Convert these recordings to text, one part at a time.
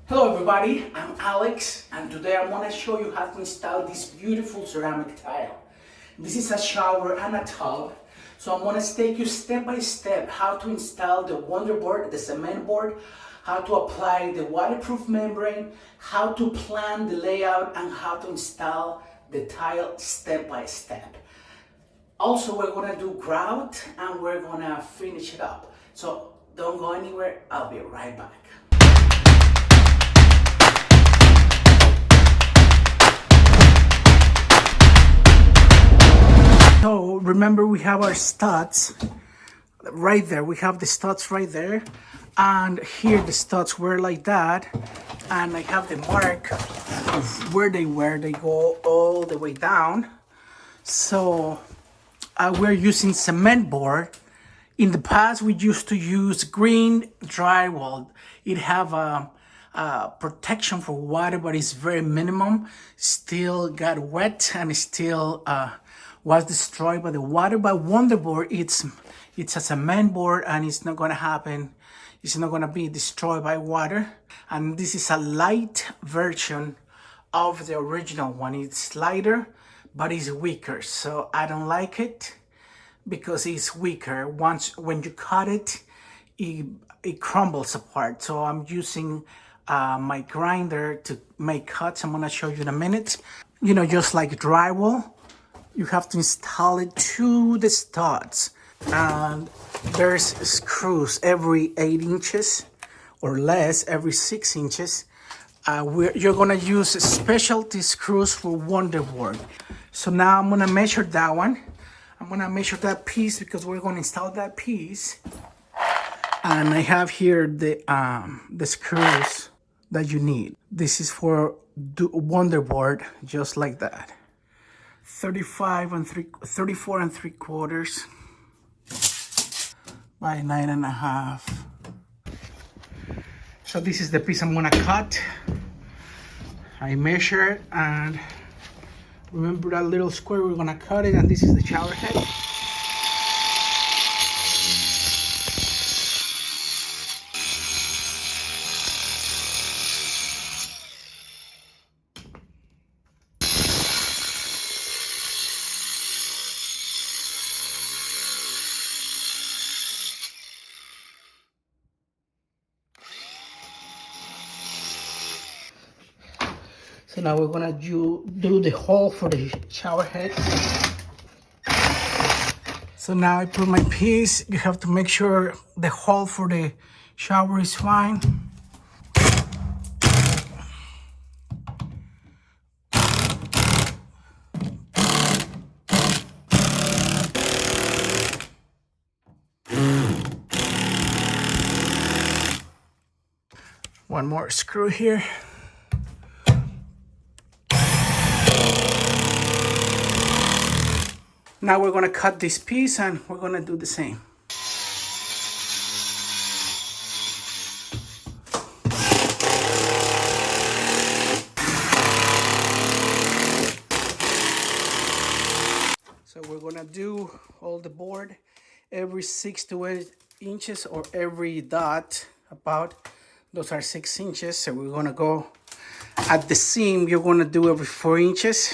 Hello everybody, I'm Alex and today I'm going to show you how to install this beautiful ceramic tile. This is a shower and a tub, so I'm going to take you step by step how to install the wonder board, the cement board, how to apply the waterproof membrane, how to plan the layout and how to install the tile step by step. Also, we're going to do grout and we're going to finish it up. So don't go anywhere, I'll be right back. So remember we have our studs right there. We have the studs right there. And here the studs were like that. And I have the mark of where they were. They go all the way down. So we're using cement board. In the past, we used to use green drywall. It have a protection for water, but it's very minimum. Still got wet and still was destroyed by the water. But Wonderboard, it's a cement board and it's not gonna happen. It's not gonna be destroyed by water. And this is a light version of the original one. It's lighter, but it's weaker. So I don't like it because it's weaker. When you cut it, it crumbles apart. So I'm using my grinder to make cuts. I'm gonna show you in a minute. You know, just like drywall, you have to install it to the studs. And there's screws every 8 inches or less, every 6 inches. You're gonna use specialty screws for Wonderboard. So now I'm gonna measure that one. I'm gonna measure that piece because we're gonna install that piece. And I have here the screws that you need. This is for Wonderboard, just like that. 34 and 3/4 by 9.5. So this is the piece I'm gonna cut. I measure and remember that little square, we're gonna cut it, and this is the shower head. So now we're gonna do the hole for the shower head. So now I put my piece. You have to make sure the hole for the shower is fine. One more screw here. Now we're gonna cut this piece and we're gonna do the same. So we're gonna do all the board every 6 to 8 inches or every dot about. Those are 6 inches. So we're gonna go at the seam, you're gonna do every 4 inches.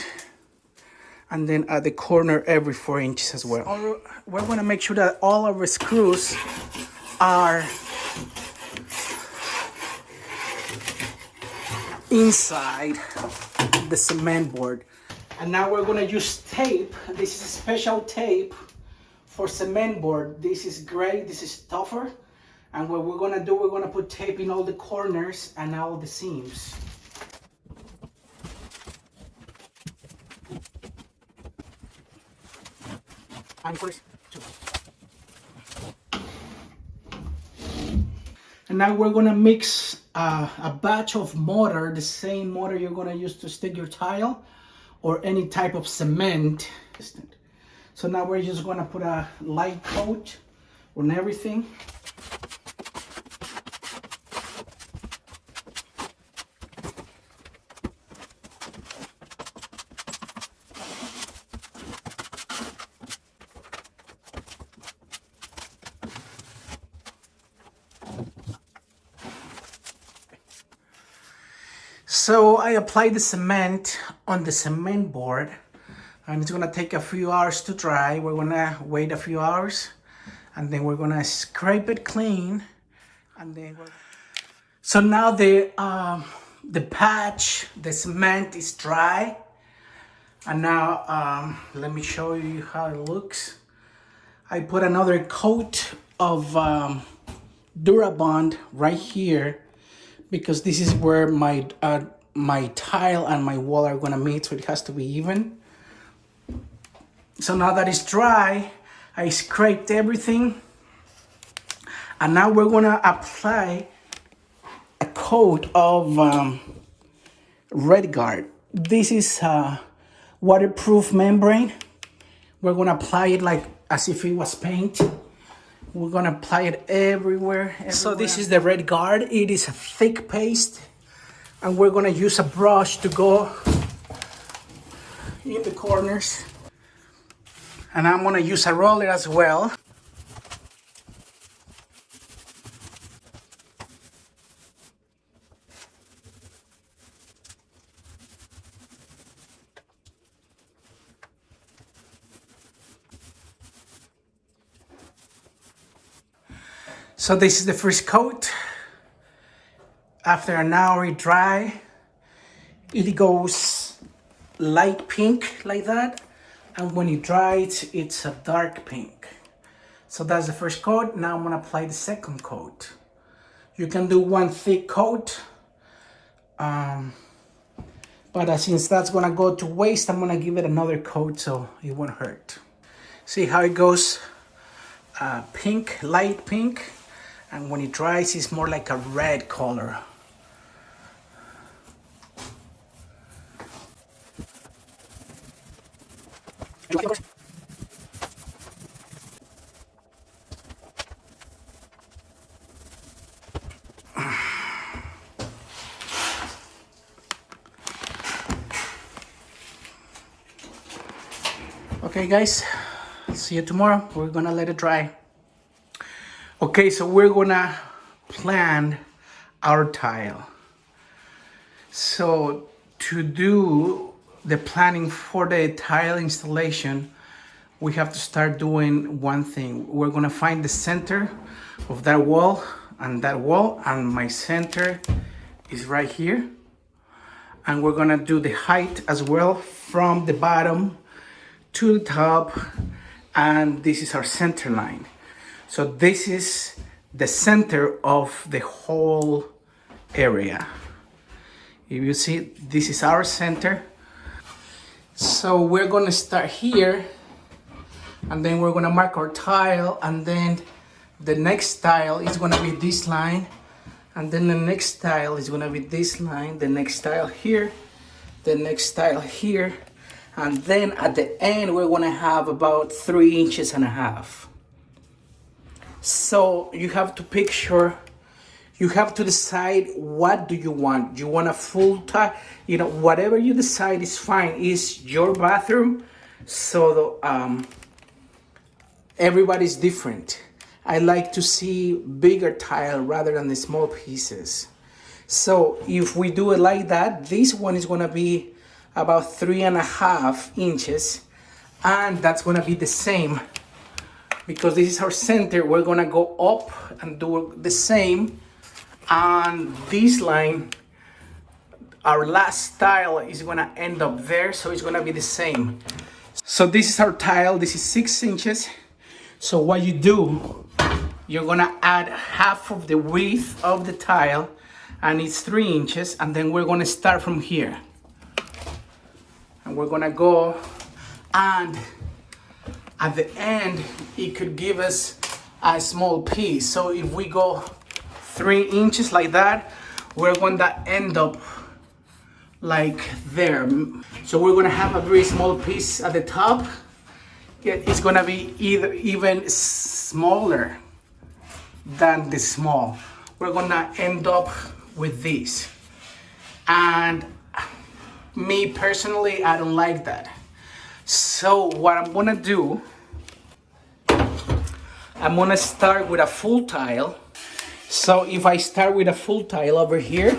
And then at the corner every 4 inches as well. We're gonna make sure that all of our screws are inside the cement board. And now we're gonna use tape. This is a special tape for cement board. This is great, this is tougher. And what we're gonna do, we're gonna put tape in all the corners and all the seams. And first, two. And now we're gonna mix a batch of mortar, the same mortar you're gonna use to stick your tile or any type of cement. So now we're just gonna put a light coat on everything. So I applied the cement on the cement board, and it's gonna take a few hours to dry. We're gonna wait a few hours, and then we're gonna scrape it clean, and then so now the patch, the cement is dry, and now let me show you how it looks. I put another coat of Durabond right here, because this is where my my tile and my wall are gonna meet, so it has to be even. So now that it's dry, I scraped everything, and now we're gonna apply a coat of Red Guard. This is waterproof membrane. We're gonna apply it like as if it was paint. We're gonna apply it everywhere. So this is the Red Guard. It is a thick paste, and we're gonna use a brush to go in the corners. And I'm gonna use a roller as well. So this is the first coat. After an hour it dry, it goes light pink like that. And when it dries, it's a dark pink. So that's the first coat. Now I'm gonna apply the second coat. You can do one thick coat, but since that's gonna go to waste, I'm gonna give it another coat so it won't hurt. See how it goes? Pink, light pink, and when it dries, it's more like a red color. Okay guys, see you tomorrow. We're gonna let it dry. Okay, so we're gonna plan our tile. So to do the planning for the tile installation, we have to start doing one thing. We're gonna find the center of that wall, and my center is right here. And we're gonna do the height as well from the bottom to the top, and this is our center line. So this is the center of the whole area. If you see, this is our center. So we're gonna start here, and then we're gonna mark our tile, and then the next tile is gonna be this line, and then the next tile is gonna be this line, the next tile here, the next tile here, and then at the end we're gonna have about 3.5 inches. So you have to picture, you have to decide what do you want. You want a full tile, whatever you decide is fine. It's your bathroom, so everybody's different. I like to see bigger tile rather than the small pieces. So if we do it like that, this one is gonna be about 3.5 inches, and that's gonna be the same, because this is our center. We're gonna go up and do the same, and this line, our last tile, is gonna end up there, so it's gonna be the same. So this is our tile. This is 6 inches. So what you do, you're gonna add half of the width of the tile, and it's 3 inches, and then we're gonna start from here. And we're gonna go, and at the end, it could give us a small piece. So if we go 3 inches like that, we're gonna end up like there. So we're gonna have a very small piece at the top. It's gonna be even smaller than the small. We're gonna end up with this. And me personally, I don't like that. So what I'm gonna do, I'm gonna start with a full tile. So if I start with a full tile over here,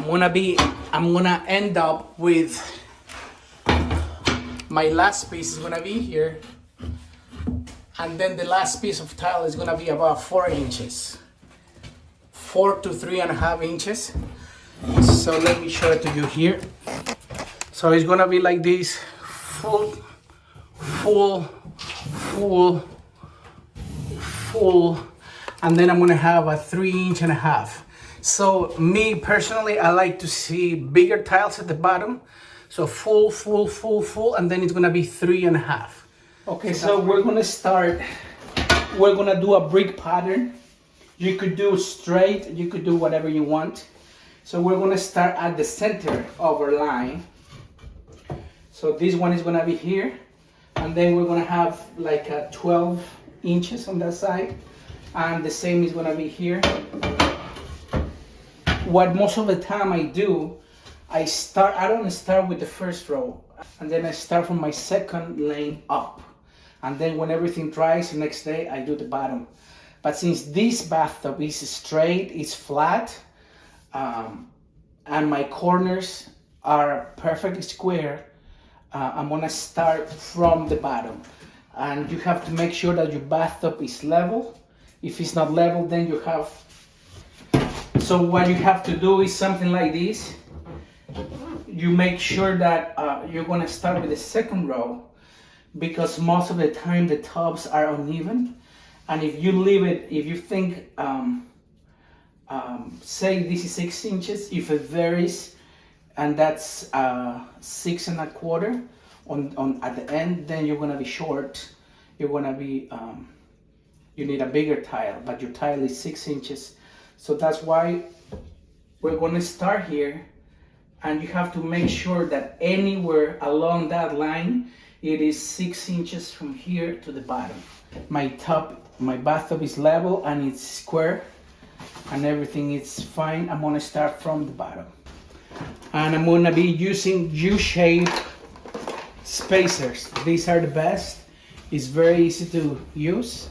I'm gonna end up with my last piece is gonna be here, and then the last piece of tile is gonna be about 4 inches, 4 to 3.5 inches. So let me show it to you here. So it's gonna be like this, full, and then I'm gonna have a 3.5 inches. So me personally, I like to see bigger tiles at the bottom. So full, and then it's gonna be 3.5. Okay, so we're gonna start, we're gonna do a brick pattern. You could do straight, you could do whatever you want. So we're gonna start at the center of our line. So this one is gonna be here, and then we're gonna have like a 12 inches on that side, and the same is gonna be here. What most of the time I do, I don't start with the first row, and then I start from my second lane up, and then when everything dries the next day I do the bottom. But since this bathtub is straight, it's flat, and my corners are perfectly square, I'm gonna start from the bottom. And you have to make sure that your bathtub is level. If it's not level, then you have, so what you have to do is something like this. You make sure that you're gonna start with the second row, because most of the time the tubs are uneven. And if you leave it, if you think, say this is 6 inches, if it varies, and that's 6.25 on at the end, then you're gonna be short. You're gonna be, you need a bigger tile, but your tile is 6 inches. So that's why we're gonna start here, and you have to make sure that anywhere along that line, it is 6 inches from here to the bottom. My bathtub is level and it's square, and everything is fine. I'm gonna start from the bottom. And I'm gonna be using U-shaped spacers. These are the best. It's very easy to use.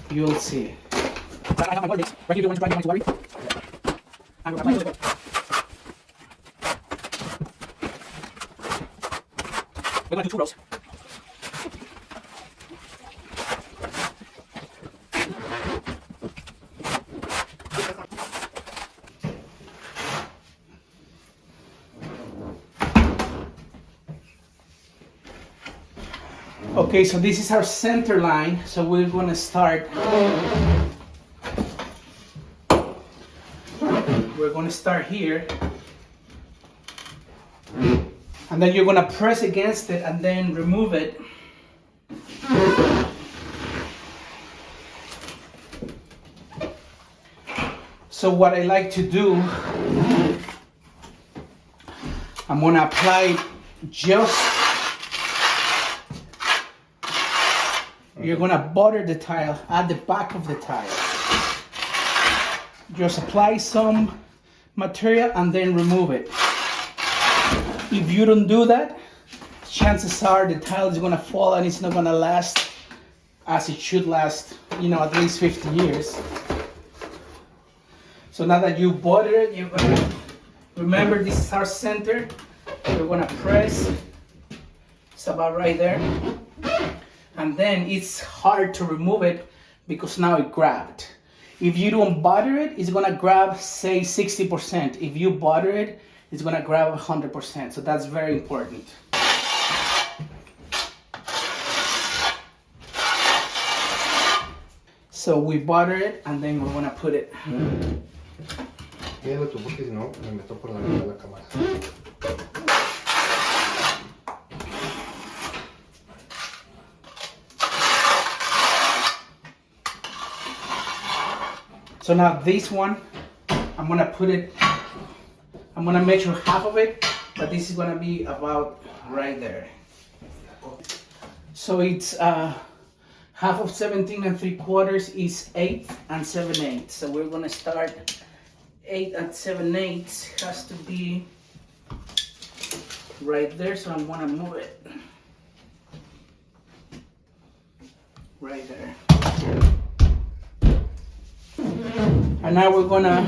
You'll see. I have my right here. Do you want to try to worry? I'm gonna apply it. We're gonna do 2 rows. Okay, so this is our center line. So we're gonna start. We're gonna start here, and then you're gonna press against it and then remove it. So what I like to do, I'm gonna apply just, you're gonna butter the tile at the back of the tile. Just apply some material and then remove it. If you don't do that, chances are the tile is gonna fall and it's not gonna last as it should last, at least 50 years. So now that you butter it, you're gonna, remember this is our center. You're gonna press, it's about right there. And then it's hard to remove it because now it grabbed. If you don't butter it, it's gonna grab, say, 60%. If you butter it, it's gonna grab 100%. So that's very important. So we butter it and then we're gonna put it. Míralo tú porque si no me meto por la mitad de la cámara. So now this one, I'm gonna put it, I'm gonna measure half of it, but this is gonna be about right there. So it's half of 17.75 is 8 7/8. So we're gonna start 8 7/8 has to be right there. So I'm gonna move it right there. And now we're gonna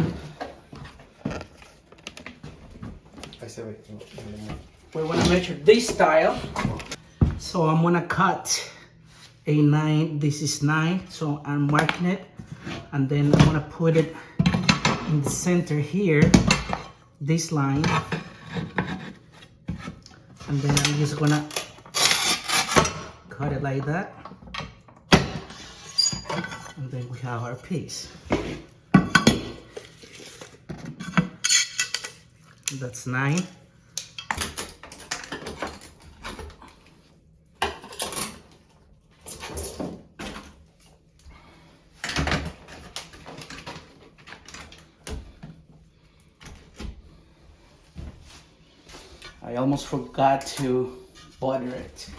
ve. We're gonna measure this tile. So I'm gonna cut a 9. This is 9, so I'm marking it, and then I'm gonna put it in the center here, this line, and then I'm just gonna cut it like that, and then we have our piece. That's 9. I almost forgot to butter it.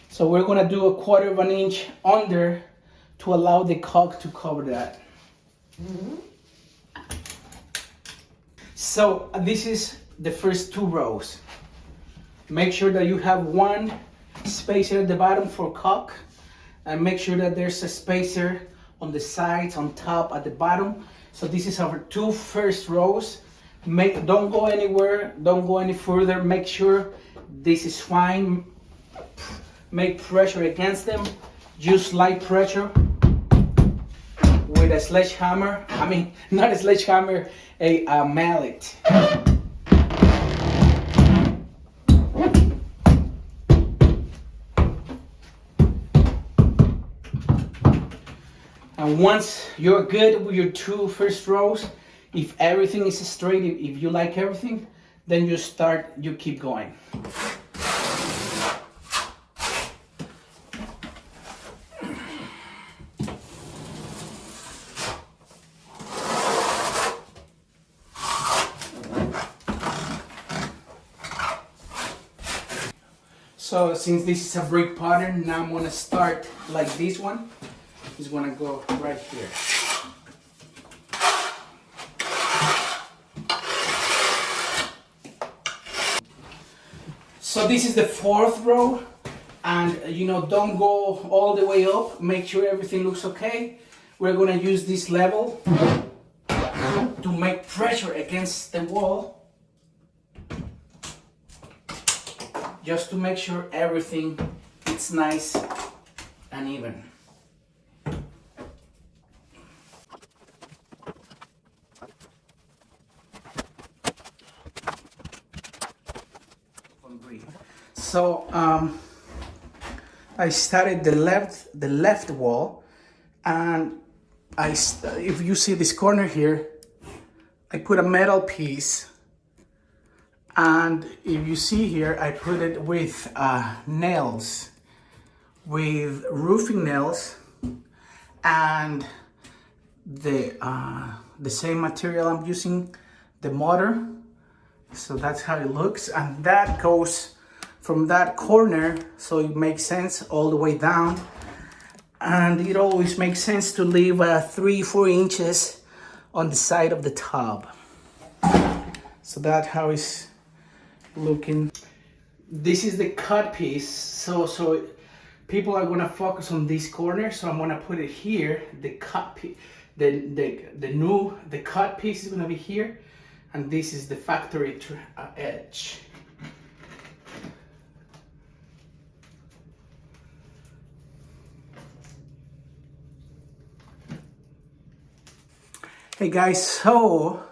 So we're gonna do 1/4 inch under to allow the caulk to cover that. So this is the first 2 rows. Make sure that you have one spacer at the bottom for caulk, and make sure that there's a spacer on the sides, on top, at the bottom. So this is our 2 first rows. Don't go anywhere, don't go any further. Make sure this is fine. Make pressure against them. Use light pressure with a sledgehammer. I mean, not a sledgehammer, a mallet. And once you're good with your 2 first rows, if everything is straight, if you like everything, then you keep going. So since this is a brick pattern, now I'm gonna start like this one. It's gonna go right here. So this is the 4th row, and don't go all the way up. Make sure everything looks okay. We're gonna use this level to make pressure against the wall, just to make sure everything is nice and even. So I started the left wall, and if you see this corner here, I put a metal piece, and if you see here, I put it with nails, with roofing nails, and the same material I'm using, the mortar. So that's how it looks, and that goes from that corner, so it makes sense all the way down. And it always makes sense to leave 3-4 inches on the side of the tub. So that's how it's looking. This is the cut piece, so people are gonna focus on this corner, so I'm gonna put it here. The cut piece, the cut piece is gonna be here, and this is the factory edge. Hey guys, so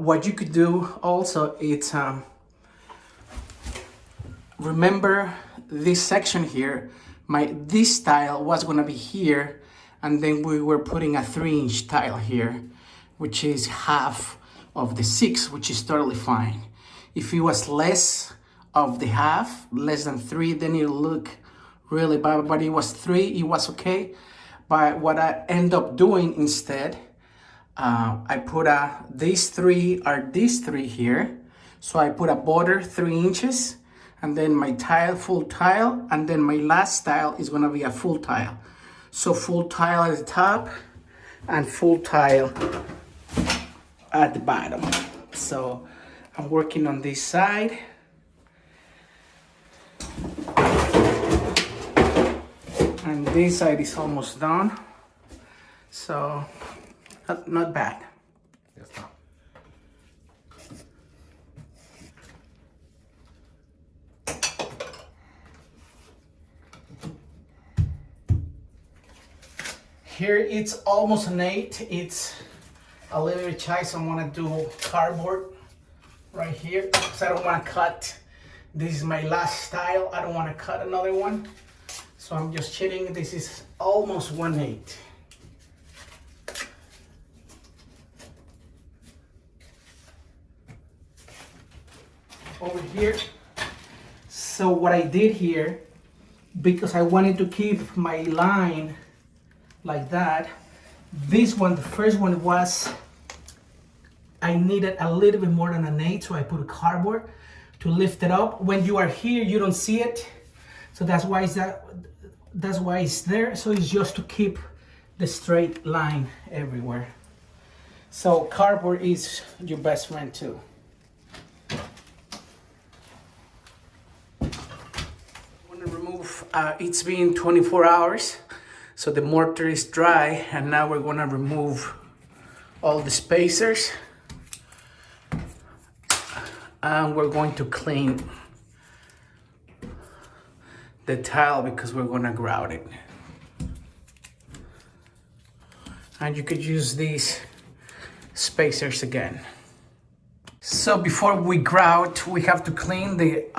what you could do also is remember this section here. This tile was gonna be here, and then we were putting a 3-inch tile here, which is half of the 6, which is totally fine. If it was less of the half, less than 3, then it'll look really bad, but it was 3, it was okay. But what I end up doing instead, I put these 3 are these 3 here. So I put a border 3 inches, and then my tile, full tile, and then my last tile is gonna be a full tile. So full tile at the top and full tile at the bottom. So I'm working on this side. And this side is almost done. So, not bad. Ya está. Here it's almost an 8. It's a little bit shy, so I'm gonna do cardboard right here because I don't want to cut. This is my last style. I don't want to cut another one, so I'm just chilling. This is almost 1/8. Over here. So what I did here, because I wanted to keep my line like that, this one, the first one was, I needed a little bit more than an 8, so I put a cardboard to lift it up. When you are here, you don't see it, so that's why it's there. So it's just to keep the straight line everywhere. So cardboard is your best friend too. I'm gonna remove. It's been 24 hours, so the mortar is dry, and now we're gonna remove all the spacers. And we're going to clean the tile because we're gonna grout it. And you could use these spacers again. So before we grout, we have to clean the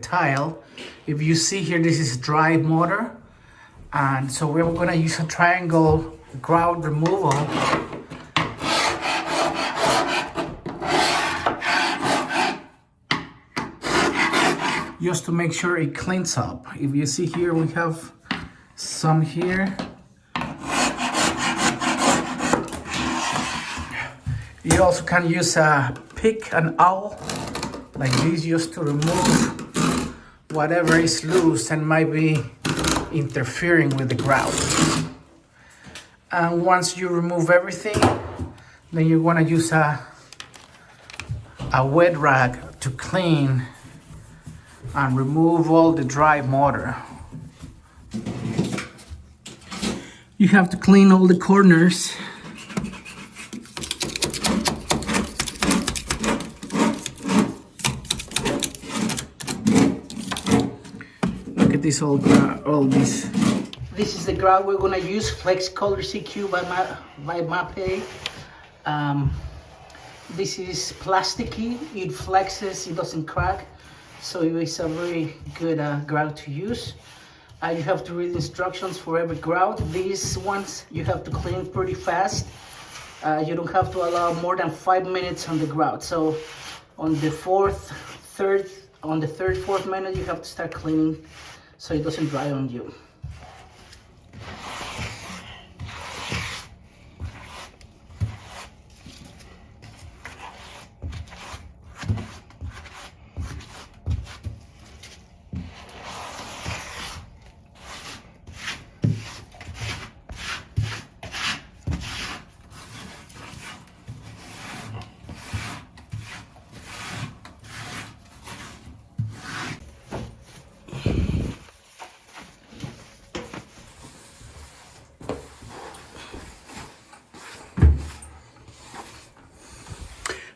tile. If you see here, this is dry mortar. And so we're gonna use a triangle grout removal. Just to make sure it cleans up. If you see here, we have some here. You also can use a pick and awl like this just to remove whatever is loose and might be interfering with the grout. And once you remove everything, then you're gonna use a wet rag to clean and remove all the dry mortar. You have to clean all the corners. Look at this all this. This is the grout we're gonna use, Flex Color CQ by Mapei. This is plasticky, it flexes, it doesn't crack. So it's a very good grout to use. You have to read instructions for every grout. These ones you have to clean pretty fast. You don't have to allow more than 5 minutes on the grout. So on the third, fourth minute, you have to start cleaning so it doesn't dry on you.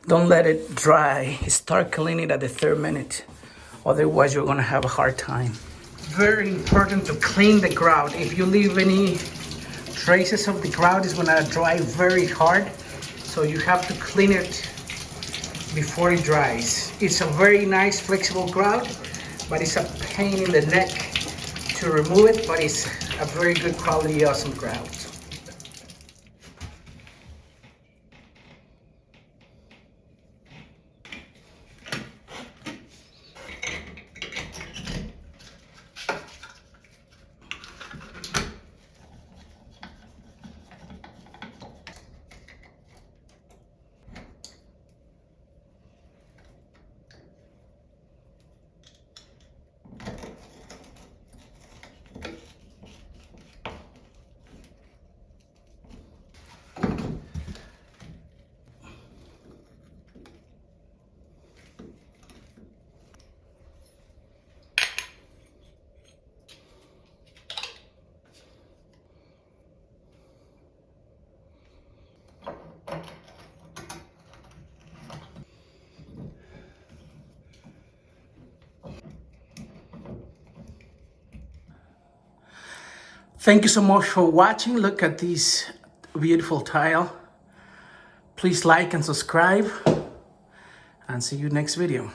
Don't let it dry. Start cleaning at the 3rd minute. Otherwise, you're gonna have a hard time. Very important to clean the grout. If you leave any traces of the grout, it's gonna dry very hard. So you have to clean it before it dries. It's a very nice flexible grout, but it's a pain in the neck to remove it, but it's a very good quality, awesome grout. Thank you so much for watching. Look at this beautiful tile. Please like and subscribe, and see you next video.